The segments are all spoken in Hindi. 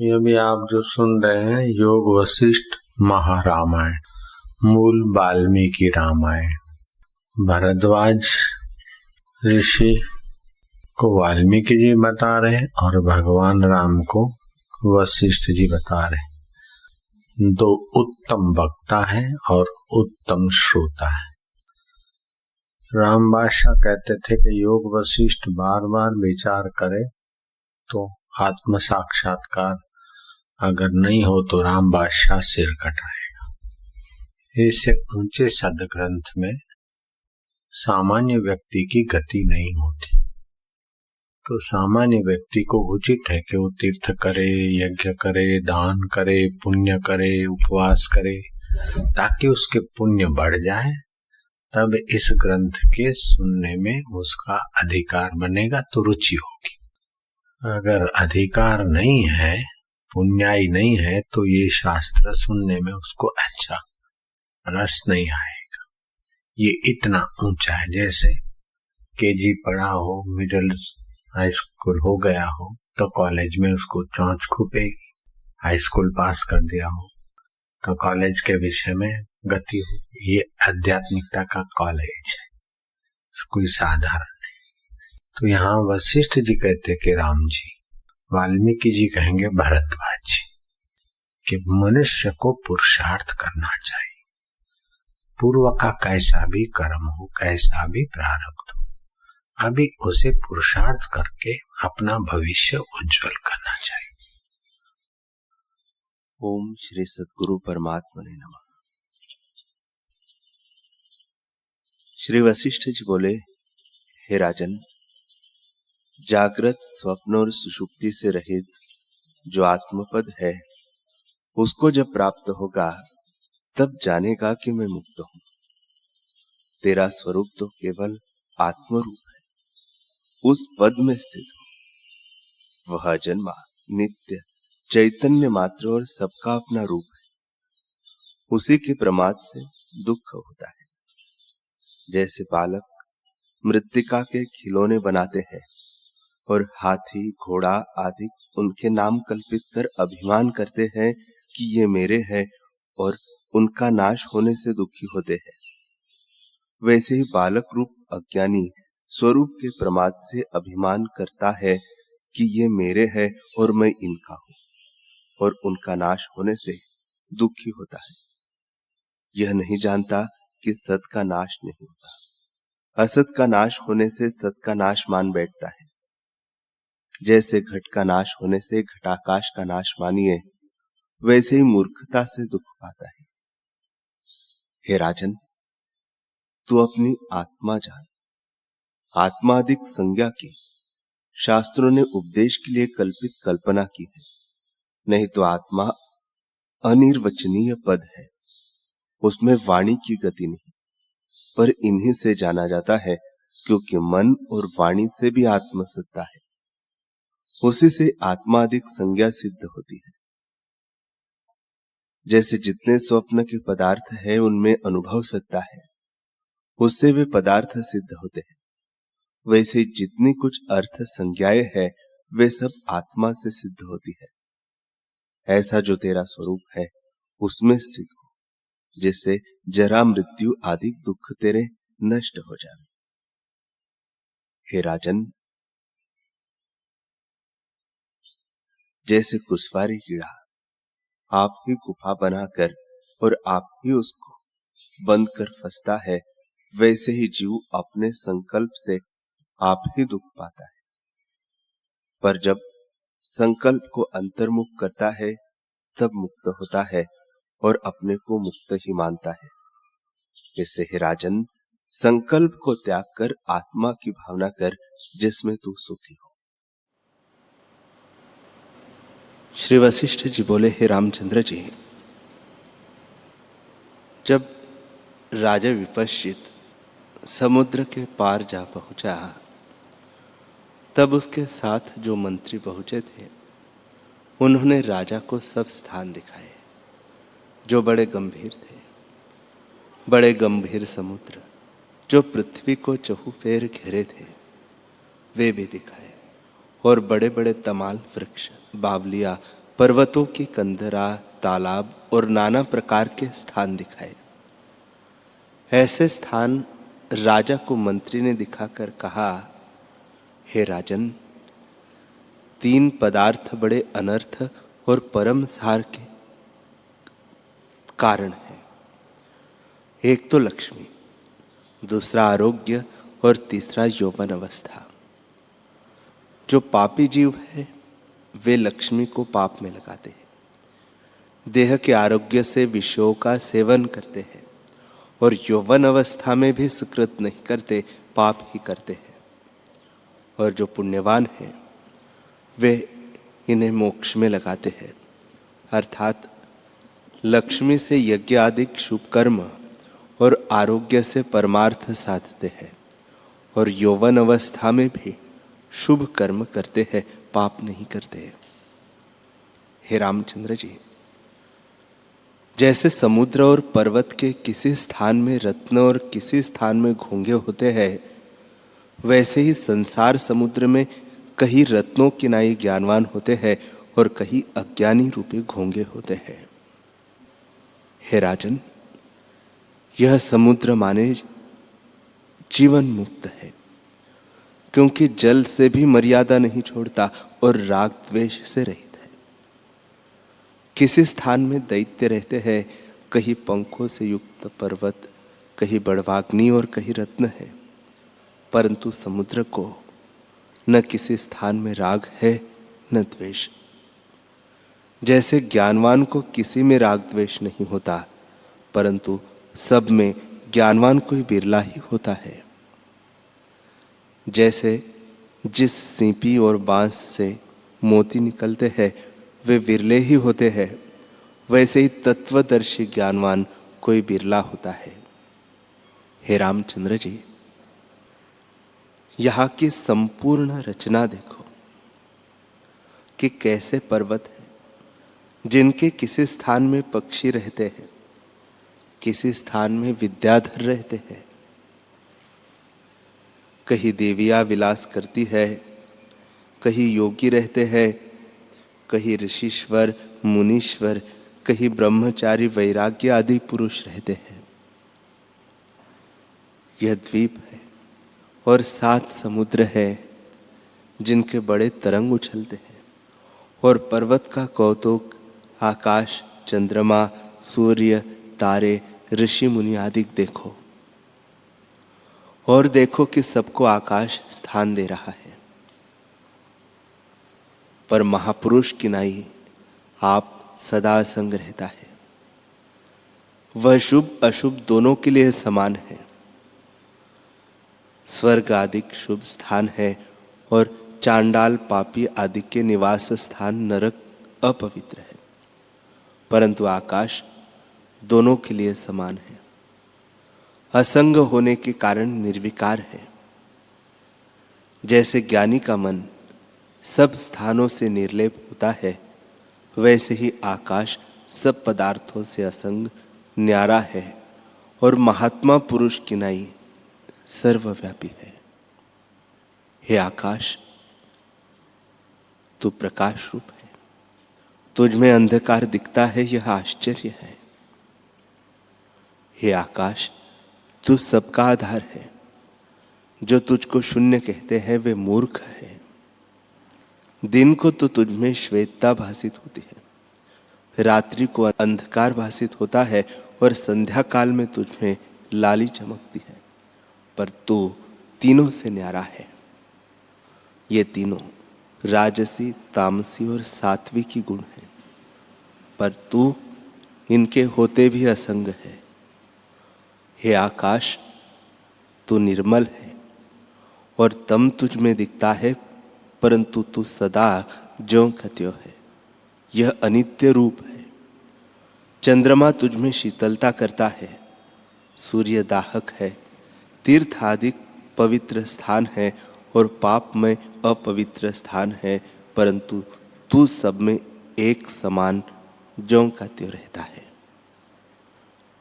ये भी आप जो सुन रहे हैं योग वशिष्ठ महारामायण, मूल वाल्मीकि रामायण। भरद्वाज ऋषि को वाल्मीकि जी बता रहे और भगवान राम को वशिष्ठ जी बता रहे। दो उत्तम वक्ता है और उत्तम श्रोता है। राम बादशाह कहते थे कि योग वशिष्ठ बार बार विचार करे तो आत्म साक्षात्कार अगर नहीं हो तो राम बादशाह सिर कटाएगा। इससे ऊंचे सदग्रंथ में सामान्य व्यक्ति की गति नहीं होती। तो सामान्य व्यक्ति को उचित है कि वो तीर्थ करे, यज्ञ करे, दान करे, पुण्य करे, उपवास करे, ताकि उसके पुण्य बढ़ जाए। तब इस ग्रंथ के सुनने में उसका अधिकार बनेगा तो रुचि होगी। अगर अधिकार नहीं है, पुण्याई नहीं है, तो ये शास्त्र सुनने में उसको अच्छा रस नहीं आएगा। ये इतना ऊंचा है, जैसे केजी पढ़ा हो, मिडिल हाई स्कूल हो गया हो तो कॉलेज में उसको चौंच खुपेगी। हाई स्कूल पास कर दिया हो तो कॉलेज के विषय में गति हो। ये आध्यात्मिकता का कॉलेज है, कोई साधारण नहीं। तो यहाँ वशिष्ठ जी कहते कि राम जी, वाल्मीकि जी कहेंगे भरद्वाज जी कि मनुष्य को पुरुषार्थ करना चाहिए। पूर्व का कैसा भी कर्म हो, कैसा भी प्रारब्ध हो, अभी उसे पुरुषार्थ करके अपना भविष्य उज्जवल करना चाहिए। ओम श्री सद्गुरु परमात्मने नमः। श्री वशिष्ठ जी बोले, हे राजन, जागृत, स्वप्न और सुषुप्ति से रहित जो आत्मपद है, उसको जब प्राप्त होगा तब जानेगा कि मैं मुक्त हूं। तेरा स्वरूप तो केवल आत्मरूप है, उस पद में स्थित हो। वह जन्मा, नित्य, चैतन्य मात्र और सबका अपना रूप है। उसी के प्रमाद से दुख होता है। जैसे बालक मृत्तिका के खिलौने बनाते हैं और हाथी, घोड़ा आदि उनके नाम कल्पित कर अभिमान करते हैं कि ये मेरे हैं, और उनका नाश होने से दुखी होते हैं, वैसे ही बालक रूप अज्ञानी स्वरूप के प्रमाद से अभिमान करता है कि ये मेरे हैं और मैं इनका हूं, और उनका नाश होने से दुखी होता है। यह नहीं जानता कि सत का नाश नहीं होता। असत का नाश होने से सत का नाश मान बैठता है। जैसे घट का नाश होने से घटाकाश का नाश मानिए, वैसे ही मूर्खता से दुख पाता है। हे राजन, तू अपनी आत्मा जान। आत्माधिक संज्ञा की शास्त्रों ने उपदेश के लिए कल्पित कल्पना की है। नहीं तो आत्मा अनिर्वचनीय पद है, उसमें वाणी की गति नहीं, पर इन्हीं से जाना जाता है, क्योंकि मन और वाणी से भी आत्मसत्ता है। उसी से आत्माधिक संज्ञा सिद्ध होती है। जैसे जितने स्वप्न के पदार्थ है उनमें अनुभव सत्ता है, उससे वे पदार्थ सिद्ध होते हैं, वैसे जितनी कुछ अर्थ संज्ञाएं है वे सब आत्मा से सिद्ध होती है। ऐसा जो तेरा स्वरूप है उसमें स्थित हो, जिससे जरा, मृत्यु आदि दुख तेरे नष्ट हो जाए। हे राजन, जैसे कुसवारी कीड़ा आप ही गुफा बनाकर और आप ही उसको बंद कर फंसता है, वैसे ही जीव अपने संकल्प से आप ही दुख पाता है। पर जब संकल्प को अंतर्मुख करता है तब मुक्त होता है और अपने को मुक्त ही मानता है। जैसे हे राजन, संकल्प को त्याग कर आत्मा की भावना कर, जिसमें तू सुखी हो। श्री वशिष्ठ जी बोले, हे रामचंद्र जी, जब राजा विपश्चित समुद्र के पार जा पहुंचा, तब उसके साथ जो मंत्री पहुंचे थे उन्होंने राजा को सब स्थान दिखाए जो बड़े गंभीर थे। बड़े गंभीर समुद्र जो पृथ्वी को चहुपेर घेरे थे वे भी दिखाए, और बड़े बड़े तमाल वृक्ष, बावलिया, पर्वतों के कंदरा, तालाब और नाना प्रकार के स्थान दिखाए। ऐसे स्थान राजा को मंत्री ने दिखाकर कहा, हे राजन, 3 पदार्थ बड़े अनर्थ और परम सार के कारण है। एक तो लक्ष्मी, दूसरा आरोग्य और तीसरा यौवन अवस्था। जो पापी जीव है वे लक्ष्मी को पाप में लगाते हैं, देह के आरोग्य से विषयों का सेवन करते हैं और यौवन अवस्था में भी सुकृत नहीं करते, पाप ही करते हैं। और जो पुण्यवान हैं वे इन्हें मोक्ष में लगाते हैं, अर्थात लक्ष्मी से यज्ञ आदि शुभ कर्म और आरोग्य से परमार्थ साधते हैं और यौवन अवस्था में भी शुभ कर्म करते हैं, पाप नहीं करते। हे रामचंद्र जी, जैसे समुद्र और पर्वत के किसी स्थान में रत्न और किसी स्थान में घोंगे होते हैं, वैसे ही संसार समुद्र में कहीं रत्नों के नाई ज्ञानवान होते हैं और कहीं अज्ञानी रूपी घोंगे होते हैं। हे राजन, यह समुद्र माने जीवन मुक्त है, क्योंकि जल से भी मर्यादा नहीं छोड़ता और राग द्वेष से रहित है। किसी स्थान में दैत्य रहते हैं, कहीं पंखों से युक्त पर्वत, कहीं बड़वाग्नि और कहीं रत्न है, परंतु समुद्र को न किसी स्थान में राग है न द्वेष। जैसे ज्ञानवान को किसी में राग द्वेष नहीं होता, परंतु सब में ज्ञानवान कोई बिरला ही होता है। जैसे जिस सीपी और बांस से मोती निकलते हैं वे विरले ही होते हैं, वैसे ही तत्वदर्शी ज्ञानवान कोई बिरला होता है। हे रामचंद्र जी, यहाँ की संपूर्ण रचना देखो कि कैसे पर्वत है, जिनके किसी स्थान में पक्षी रहते हैं, किसी स्थान में विद्याधर रहते हैं, कहीं देवियां विलास करती है, कहीं योगी रहते हैं, कहीं ऋषीश्वर मुनीश्वर, कहीं ब्रह्मचारी वैराग्य आदि पुरुष रहते हैं। यह द्वीप है और 7 समुद्र है, जिनके बड़े तरंग उछलते हैं, और पर्वत का कौतुक आकाश, चंद्रमा, सूर्य, तारे, ऋषि मुनि आदि देखो, और देखो कि सबको आकाश स्थान दे रहा है। पर महापुरुष की नाई आप सदा संग रहता है। वह शुभ अशुभ दोनों के लिए समान है। स्वर्ग आदि शुभ स्थान है और चांडाल पापी आदि के निवास स्थान नरक अपवित्र है, परंतु आकाश दोनों के लिए समान है। असंग होने के कारण निर्विकार है। जैसे ज्ञानी का मन सब स्थानों से निर्लेप होता है, वैसे ही आकाश सब पदार्थों से असंग न्यारा है और महात्मा पुरुष की नाई सर्वव्यापी है। हे आकाश, तू प्रकाश रूप है, तुझ में अंधकार दिखता है, यह आश्चर्य है। हे आकाश, तू सबका आधार है। जो तुझको शून्य कहते हैं वे मूर्ख है। दिन को तो तुझ में श्वेतता भासित होती है, रात्रि को अंधकार भासित होता है और संध्या काल में तुझ में लाली चमकती है, पर तू तीनों से न्यारा है। ये तीनों राजसी, तामसी और सात्विकी गुण हैं, पर तू इनके होते भी असंग है। हे आकाश, तू निर्मल है और तम तुझ में दिखता है, परंतु तू सदा ज्यों का त्यों है। यह अनित्य रूप है। चंद्रमा तुझ में शीतलता करता है, सूर्य दाहक है, तीर्थ आदि पवित्र स्थान है और पाप में अपवित्र स्थान है, परंतु तू सब में एक समान ज्यों का त्यों रहता है।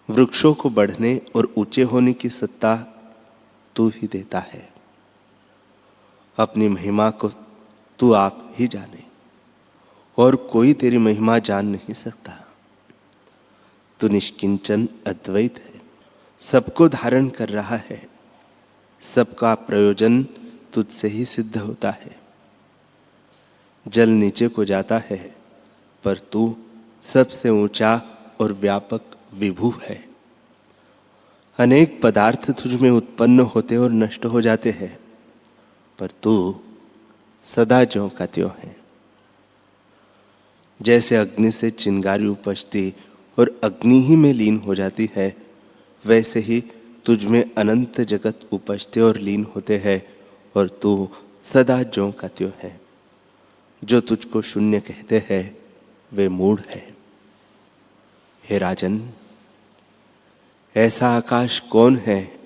वृक्षों को बढ़ने और ऊंचे होने की सत्ता तू ही देता है। अपनी महिमा को तू आप ही जाने और कोई तेरी महिमा जान नहीं सकता। तू निष्किंचन अद्वैत है, सबको धारण कर रहा है, सबका प्रयोजन तुझसे ही सिद्ध होता है। जल नीचे को जाता है, पर तू सबसे ऊंचा और व्यापक विभु है। अनेक पदार्थ तुझ में उत्पन्न होते और नष्ट हो जाते हैं, पर तू सदा ज्यों का त्यों है। जैसे अग्नि से चिंगारी उपजती और अग्नि ही में लीन हो जाती है, वैसे ही तुझ में अनंत जगत उपजते और लीन होते हैं, और तू सदा ज्यों का त्यों है। जो तुझको शून्य कहते हैं वे मूढ़ है। हे राजन, ऐसा आकाश कौन है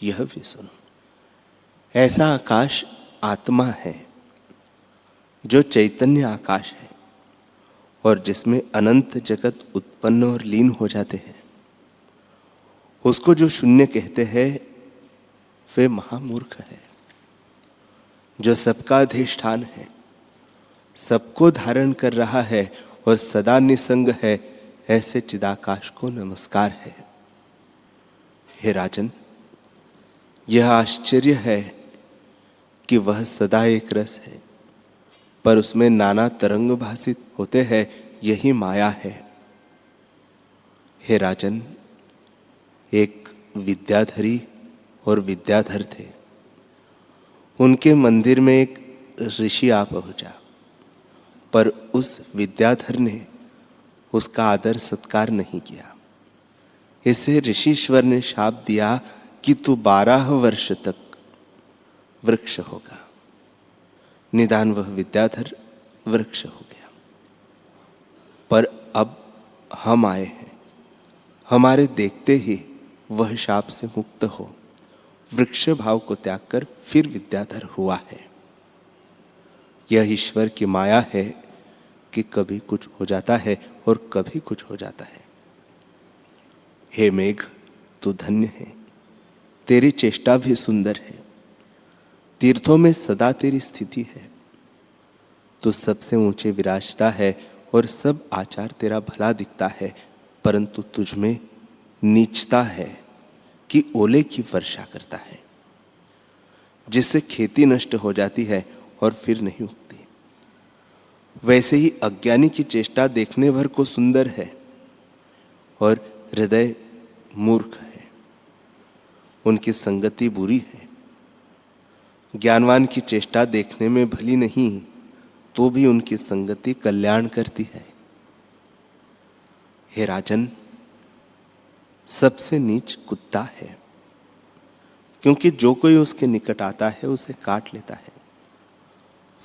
यह भी सुनो। ऐसा आकाश आत्मा है, जो चैतन्य आकाश है और जिसमें अनंत जगत उत्पन्न और लीन हो जाते हैं। उसको जो शून्य कहते हैं वे महामूर्ख है। जो सबका अधिष्ठान है, सबको धारण कर रहा है और सदा निसंग है, ऐसे चिदाकाश को नमस्कार है। हे राजन, यह आश्चर्य है कि वह सदा एक रस है, पर उसमें नाना तरंग भासित होते हैं, यही माया है। हे राजन, एक विद्याधरी और विद्याधर थे। उनके मंदिर में एक ऋषि आ पहुंचा, पर उस विद्याधर ने उसका आदर सत्कार नहीं किया। इसे ऋषीश्वर ने शाप दिया कि तू 12 वर्ष तक वृक्ष होगा। निदान वह विद्याधर वृक्ष हो गया। पर अब हम आए हैं, हमारे देखते ही वह शाप से मुक्त हो वृक्ष भाव को त्याग कर फिर विद्याधर हुआ है। यह ईश्वर की माया है कि कभी कुछ हो जाता है और कभी कुछ हो जाता है। हे मेघ, तू धन्य है, तेरी चेष्टा भी सुंदर है। तीर्थों में सदा तेरी स्थिति है। तू सबसे ऊंचे विराजता है और सब आचार तेरा भला दिखता है, परंतु तुझ में नीचता है कि ओले की वर्षा करता है, जिससे खेती नष्ट हो जाती है और फिर नहीं उगती। वैसे ही अज्ञानी की चेष्टा देखने भर को सुंदर है और हृदय मूर्ख है, उनकी संगति बुरी है। ज्ञानवान की चेष्टा देखने में भली नहीं, तो भी उनकी संगति कल्याण करती है। हे राजन, सबसे नीच कुत्ता है, क्योंकि जो कोई उसके निकट आता है उसे काट लेता है।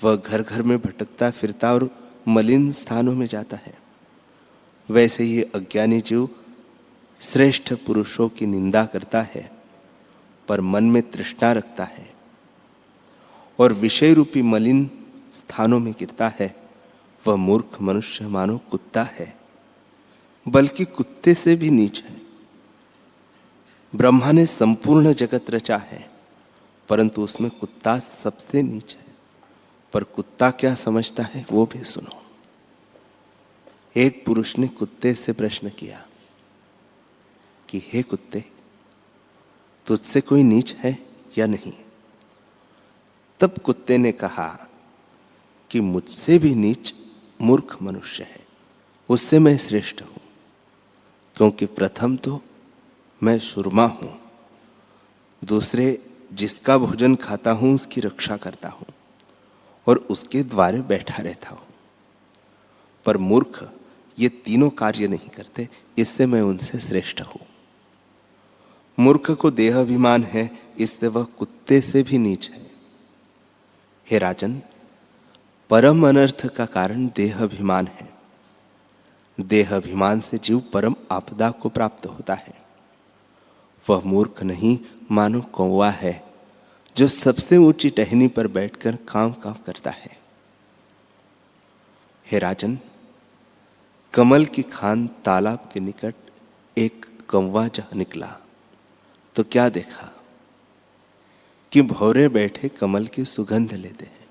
वह घर घर में भटकता फिरता और मलिन स्थानों में जाता है। वैसे ही अज्ञानी जीव श्रेष्ठ पुरुषों की निंदा करता है, पर मन में तृष्णा रखता है और विषय रूपी मलिन स्थानों में गिरता है। वह मूर्ख मनुष्य मानो कुत्ता है, बल्कि कुत्ते से भी नीच है। ब्रह्मा ने संपूर्ण जगत रचा है, परंतु उसमें कुत्ता सबसे नीच है। पर कुत्ता क्या समझता है वो भी सुनो। एक पुरुष ने कुत्ते से प्रश्न किया कि हे कुत्ते, तुझसे कोई नीच है या नहीं? तब कुत्ते ने कहा कि मुझसे भी नीच मूर्ख मनुष्य है, उससे मैं श्रेष्ठ हूं, क्योंकि प्रथम तो मैं सुरमा हूं, दूसरे जिसका भोजन खाता हूं उसकी रक्षा करता हूं और उसके द्वारे बैठा रहता हूं। पर मूर्ख ये तीनों कार्य नहीं करते, इससे मैं उनसे श्रेष्ठ हूं। मूर्ख को देह अभिमान है, इससे वह कुत्ते से भी नीच है। हे राजन, परम अनर्थ का कारण देह अभिमान है। देह अभिमान से जीव परम आपदा को प्राप्त होता है। वह मूर्ख नहीं मानो कौवा है, जो सबसे ऊंची टहनी पर बैठकर काम करता है। हे राजन, कमल की खान तालाब के निकट एक कौवा जहां निकला तो क्या देखा कि भौरे बैठे कमल की सुगंध लेते हैं।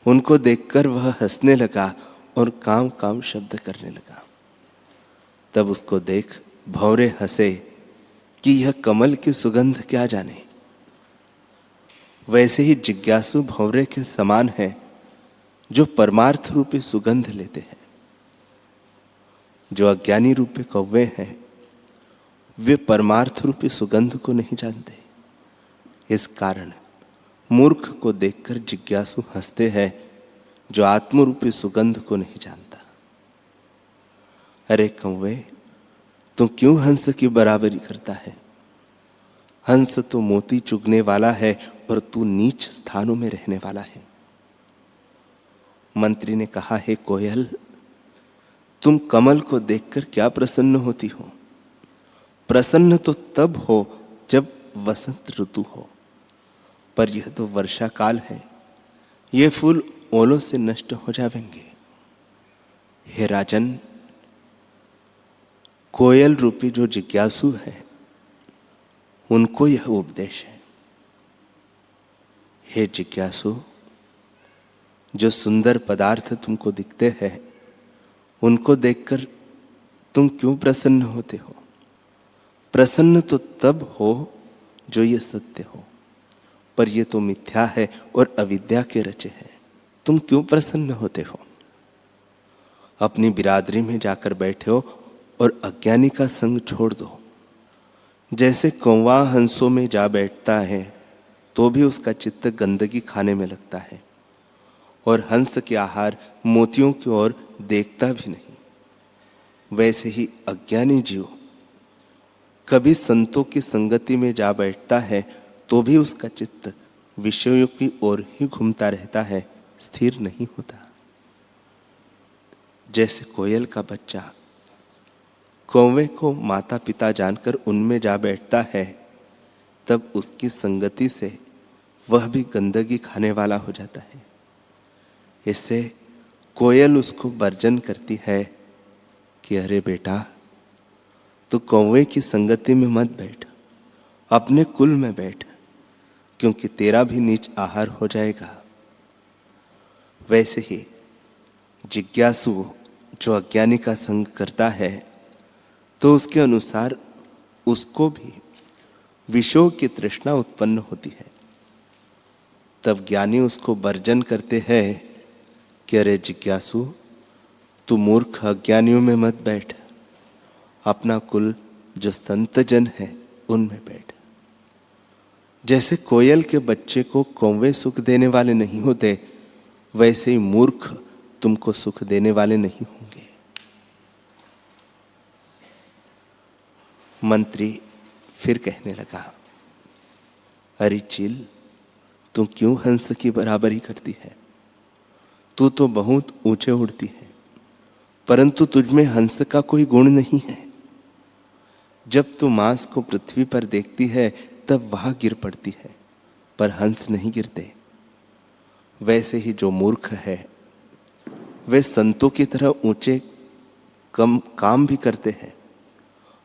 उनको देखकर वह हंसने लगा और काम काम शब्द करने लगा। तब उसको देख भंवरे हंसे कि यह कमल की सुगंध क्या जाने। वैसे ही जिज्ञासु भंवरे के समान है जो परमार्थ रूपी सुगंध लेते हैं। जो अज्ञानी रूपी कौवे हैं वे परमार्थ रूपी सुगंध को नहीं जानते। इस कारण मूर्ख को देखकर जिज्ञासु हंसते हैं जो आत्म रूपी सुगंध को नहीं जानता। अरे कौवे, तू क्यों हंस की बराबरी करता है? हंस तो मोती चुगने वाला है और तू नीच स्थानों में रहने वाला है। मंत्री ने कहा, हे कोयल, तुम कमल को देखकर क्या प्रसन्न होती हो? प्रसन्न तो तब हो जब वसंत ऋतु हो, पर यह तो वर्षा काल है। ये फूल ओलों से नष्ट हो जाएंगे। हे राजन, कोयल रूपी जो जिज्ञासु है उनको यह उपदेश है। हे जिज्ञासु, जो सुंदर पदार्थ तुमको दिखते हैं उनको देखकर तुम क्यों प्रसन्न होते हो? प्रसन्न तो तब हो जो ये सत्य हो, पर ये तो मिथ्या है और अविद्या के रचे हैं। तुम क्यों प्रसन्न होते हो? अपनी बिरादरी में जाकर बैठे हो और अज्ञानी का संग छोड़ दो। जैसे कौवा हंसों में जा बैठता है तो भी उसका चित्त गंदगी खाने में लगता है और हंस के आहार मोतियों की ओर देखता भी नहीं। वैसे ही अज्ञानी जीव कभी संतों की संगति में जा बैठता है तो भी उसका चित्त विषयों की ओर ही घूमता रहता है, स्थिर नहीं होता। जैसे कोयल का बच्चा कौवे को माता पिता जानकर उनमें जा बैठता है, तब उसकी संगति से वह भी गंदगी खाने वाला हो जाता है। इससे कोयल उसको वर्जन करती है कि अरे बेटा, तू कौवे की संगति में मत बैठ, अपने कुल में बैठ, क्योंकि तेरा भी नीच आहार हो जाएगा। वैसे ही जिज्ञासु जो अज्ञानी का संग करता है तो उसके अनुसार उसको भी विषयों की तृष्णा उत्पन्न होती है। तब ज्ञानी उसको वर्जन करते हैं कि अरे जिज्ञासु, तू मूर्ख अज्ञानियों में मत बैठ, अपना कुल जो संत जन है उनमें बैठ। जैसे कोयल के बच्चे को कौवे सुख देने वाले नहीं होते, वैसे ही मूर्ख तुमको सुख देने वाले नहीं होंगे। मंत्री फिर कहने लगा, अरे चील, तू क्यों हंस की बराबरी करती है? तू तो बहुत ऊंचे उड़ती है, परंतु तुझमें हंस का कोई गुण नहीं है। जब तू मांस को पृथ्वी पर देखती है तब वहां गिर पड़ती है, पर हंस नहीं गिरते। वैसे ही जो मूर्ख है वे संतों की तरह ऊंचे कम काम भी करते हैं,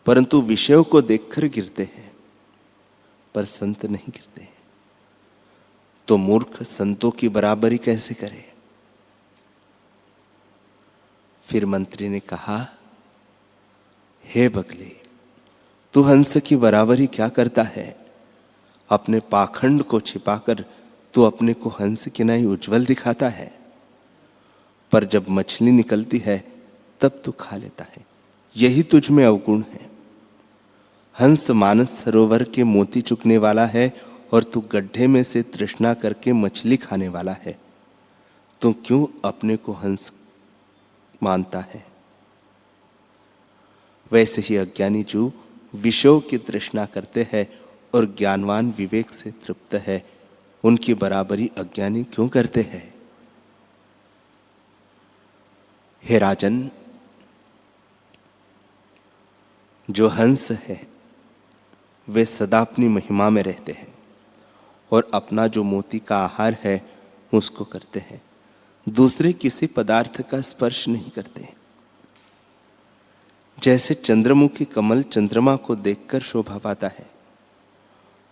परंतु विषयों को देखकर गिरते हैं, पर संत नहीं गिरते। तो मूर्ख संतों की बराबरी कैसे करे? फिर मंत्री ने कहा, हे बगले, तू हंस की बराबरी क्या करता है? अपने पाखंड को छिपाकर तू अपने को हंस की नाई उज्जवल दिखाता है, पर जब मछली निकलती है तब तू खा लेता है। यही तुझ में अवगुण है। हंस मानस सरोवर के मोती चुगने वाला है और तू गड्ढे में से तृष्णा करके मछली खाने वाला है। तू क्यों अपने को हंस मानता है? वैसे ही अज्ञानी जीव विषयों की तृष्णा करते हैं और ज्ञानवान विवेक से तृप्त है। उनकी बराबरी अज्ञानी क्यों करते हैं? हे राजन, जो हंस है वे सदा अपनी महिमा में रहते हैं और अपना जो मोती का आहार है उसको करते हैं, दूसरे किसी पदार्थ का स्पर्श नहीं करते। जैसे चंद्रमुखी कमल चंद्रमा को देखकर शोभा पाता है,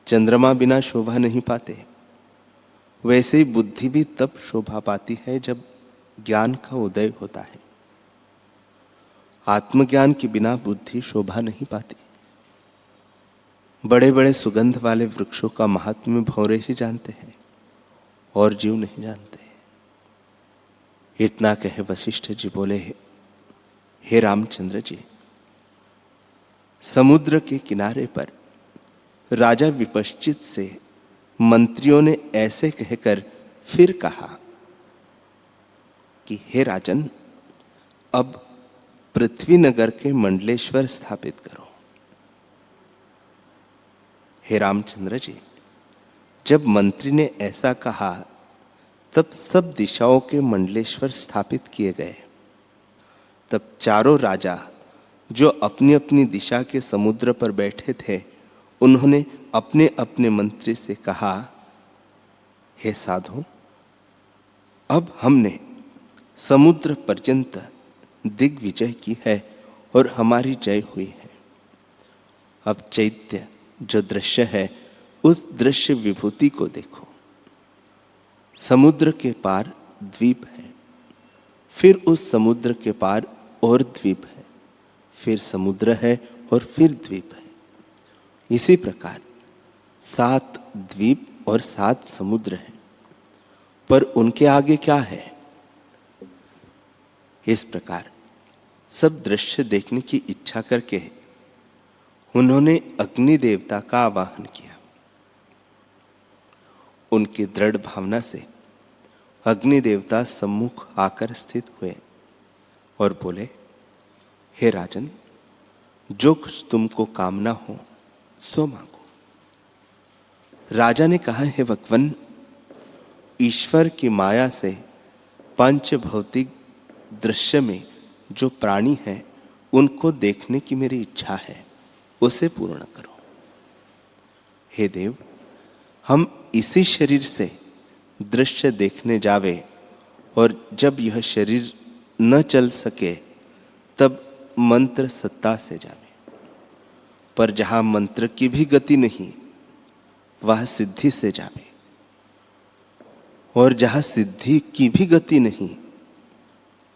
चंद्रमा बिना शोभा नहीं पाते। वैसे ही बुद्धि भी तब शोभा पाती है जब ज्ञान का उदय होता है। आत्मज्ञान के बिना बुद्धि शोभा नहीं पाती। बड़े बड़े सुगंध वाले वृक्षों का महात्म्य भौरे ही जानते हैं और जीव नहीं जानते। इतना कहे वशिष्ठ जी बोले, हे रामचंद्र जी, समुद्र के किनारे पर राजा विपश्चित से मंत्रियों ने ऐसे कहकर फिर कहा कि हे राजन, अब पृथ्वी नगर के मंडलेश्वर स्थापित करो। हे रामचंद्र जी, जब मंत्री ने ऐसा कहा तब सब दिशाओं के मंडलेश्वर स्थापित किए गए। तब चारों राजा जो अपनी अपनी दिशा के समुद्र पर बैठे थे, उन्होंने अपने अपने मंत्री से कहा, हे साधु, अब हमने समुद्र पर्यंत दिग्विजय की है और हमारी जय हुई है। अब चैत्य जो दृश्य है, उस दृश्य विभूति को देखो। समुद्र के पार द्वीप है, फिर उस समुद्र के पार और द्वीप है, फिर समुद्र है और फिर द्वीप है। इसी प्रकार 7 द्वीप और 7 समुद्र हैं, पर उनके आगे क्या है? इस प्रकार सब दृश्य देखने की इच्छा करके उन्होंने अग्नि देवता का आवाहन किया। उनकी दृढ़ भावना से अग्नि देवता सम्मुख आकर स्थित हुए और बोले, हे राजन, जो कुछ तुमको कामना हो सो मांगो। राजा ने कहा, हे भगवन, ईश्वर की माया से पंच भौतिक दृश्य में जो प्राणी हैं, उनको देखने की मेरी इच्छा है, उसे पूर्ण करो। हे देव, हम इसी शरीर से दृश्य देखने जावे और जब यह शरीर न चल सके तब मंत्र सत्ता से जावे। पर जहां मंत्र की भी गति नहीं, वह सिद्धि से जावे, और जहां सिद्धि की भी गति नहीं,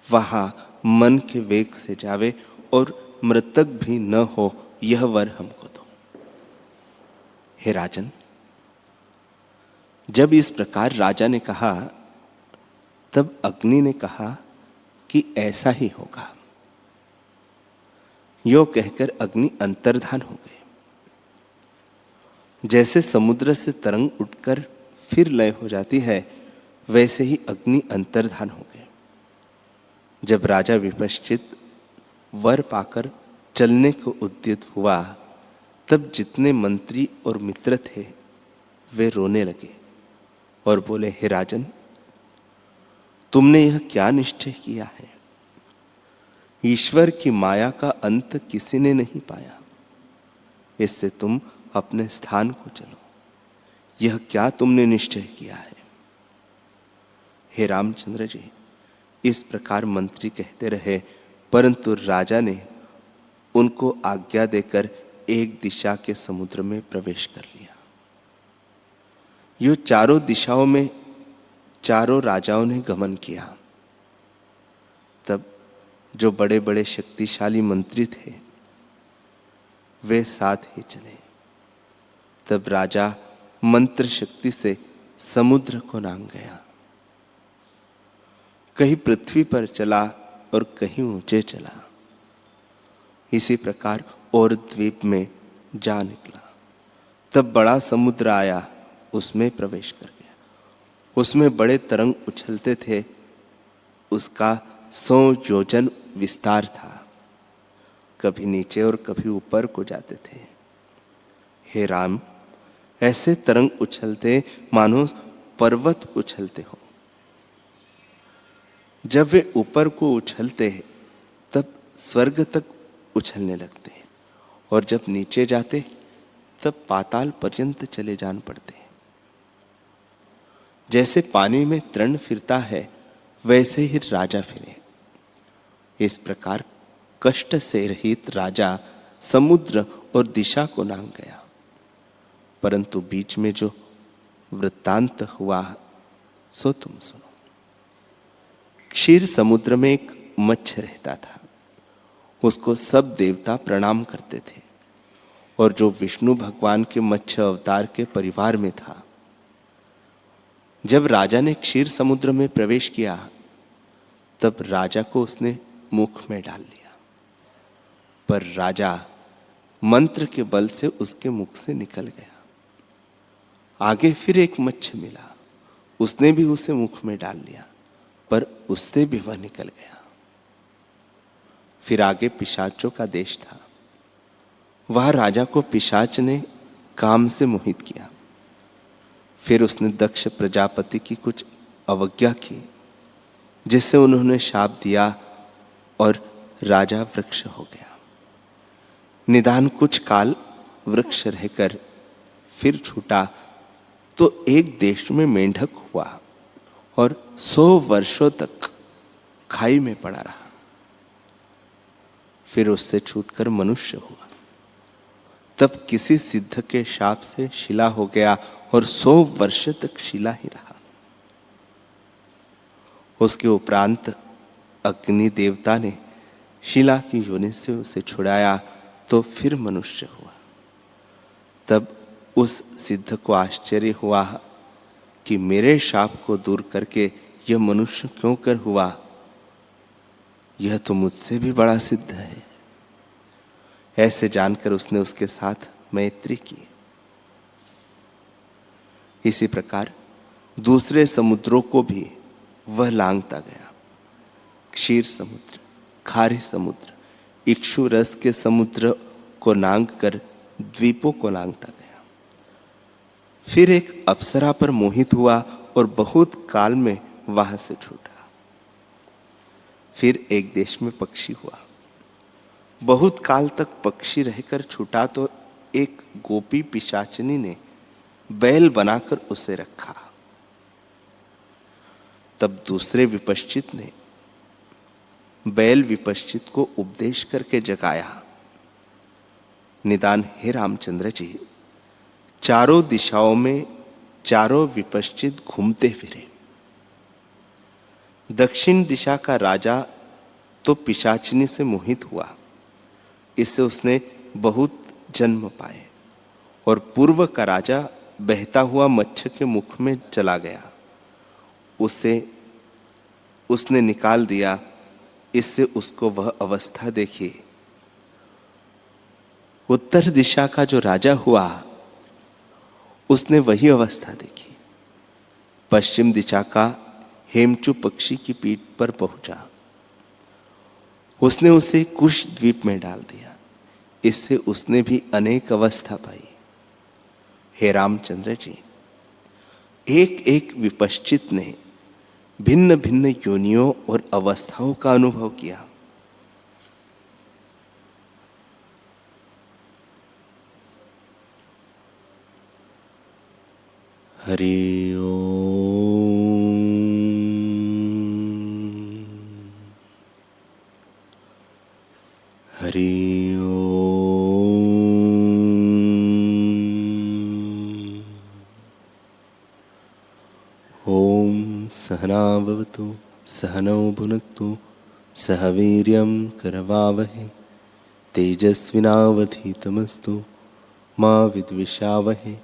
वहां मन के वेग से जावे और मृतक भी न हो, यह वर हमको दो। हे राजन, जब इस प्रकार राजा ने कहा, तब अग्नि ने कहा कि ऐसा ही होगा। यो कहकर अग्नि अंतर्धान हो गए। जैसे समुद्र से तरंग उठकर फिर लय हो जाती है, वैसे ही अग्नि अंतर्धान हो गए। जब राजा विपश्चित वर पाकर चलने को उद्यत हुआ, तब जितने मंत्री और मित्र थे वे रोने लगे और बोले, हे राजन, तुमने यह क्या निश्चय किया है? ईश्वर की माया का अंत किसी ने नहीं पाया। इससे तुम अपने स्थान को चलो। यह क्या तुमने निश्चय किया है? हे रामचंद्र जी, इस प्रकार मंत्री कहते रहे, परंतु राजा ने उनको आज्ञा देकर एक दिशा के समुद्र में प्रवेश कर लिया। यो चारों दिशाओं में चारों राजाओं ने गमन किया। तब जो बड़े बड़े शक्तिशाली मंत्री थे, वे साथ ही चले। तब राजा मंत्र शक्ति से समुद्र को लांघ गया। कहीं पृथ्वी पर चला और कहीं ऊंचे चला। इसी प्रकार और द्वीप में जा निकला। तब बड़ा समुद्र आया, उसमें प्रवेश कर गया। उसमें बड़े तरंग उछलते थे। उसका 100 योजन विस्तार था। कभी नीचे और कभी ऊपर को जाते थे। हे राम, ऐसे तरंग उछलते मानो पर्वत उछलते हो। जब वे ऊपर को उछलते तब स्वर्ग तक उछलने लगते, और जब नीचे जाते तब पाताल पर्यंत चले जान पड़ते। जैसे पानी में तृण फिरता है, वैसे ही राजा फिरे। इस प्रकार कष्ट से रहित राजा समुद्र और दिशा को लांघ गया। परंतु बीच में जो वृत्तांत हुआ, सो तुम सुनो। क्षीर समुद्र में एक मत्स्य रहता था। उसको सब देवता प्रणाम करते थे और जो विष्णु भगवान के मत्स्य अवतार के परिवार में था। जब राजा ने क्षीर समुद्र में प्रवेश किया तब राजा को उसने मुख में डाल लिया, पर राजा मंत्र के बल से उसके मुख से निकल गया। आगे फिर एक मत्स्य मिला, उसने भी उसे मुख में डाल लिया, पर उससे भी वह निकल गया। फिर आगे पिशाचों का देश था। वह राजा को पिशाच ने काम से मोहित किया। फिर उसने दक्ष प्रजापति की कुछ अवज्ञा की, जिससे उन्होंने शाप दिया और राजा वृक्ष हो गया। निदान कुछ काल वृक्ष रहकर फिर छूटा तो एक देश में मेंढक हुआ और 100 वर्षों तक खाई में पड़ा रहा। फिर उससे छूटकर मनुष्य हुआ। तब किसी सिद्ध के शाप से शिला हो गया और 100 वर्ष तक शिला ही रहा। उसके उपरांत अग्नि देवता ने शिला की योनि से उसे छुड़ाया तो फिर मनुष्य हुआ। तब उस सिद्ध को आश्चर्य हुआ कि मेरे शाप को दूर करके यह मनुष्य क्यों कर हुआ, यह तो मुझसे भी बड़ा सिद्ध है। ऐसे जानकर उसने उसके साथ मैत्री की। इसी प्रकार दूसरे समुद्रों को भी वह लांघता गया। क्षीर समुद्र, खारी समुद्र, इक्षु रस के समुद्र को लांघ कर द्वीपों को लांघता गया। फिर एक अप्सरा पर मोहित हुआ और बहुत काल में वहां से छूटा। फिर एक देश में पक्षी हुआ। बहुत काल तक पक्षी रहकर छूटा तो एक गोपी पिशाचिनी ने बैल बनाकर उसे रखा। तब दूसरे विपश्चित ने बैल विपश्चित को उपदेश करके जगाया, निदान हे रामचंद्र जी, चारों दिशाओं में चारों विपश्चित घूमते फिरे। दक्षिण दिशा का राजा तो पिशाचिनी से मोहित हुआ, इससे उसने बहुत जन्म पाए, और पूर्व का राजा बहता हुआ मत्स्य के मुख में चला गया, उसे उसने निकाल दिया, इससे उसको वह अवस्था देखी। उत्तर दिशा का जो राजा हुआ उसने वही अवस्था देखी। पश्चिम दिशा का हेमचू पक्षी की पीठ पर पहुंचा, उसने उसे कुश द्वीप में डाल दिया, इससे उसने भी अनेक अवस्था पाई। हे रामचंद्र जी, एक एक विपश्चित ने भिन्न भिन्न योनियों और अवस्थाओं का अनुभव किया। हरि ओम। हरि ओम। ओम सहना भवतु सहनौ भुनक्तु सह वीर्यं करवावहै तेजस्विनावधीतमस्तु मा विद्विषावहै।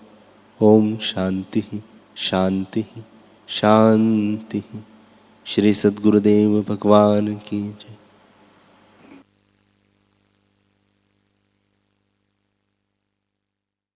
ओम शांति शांति शांति। श्री सद्गुरुदेव भगवान की जय।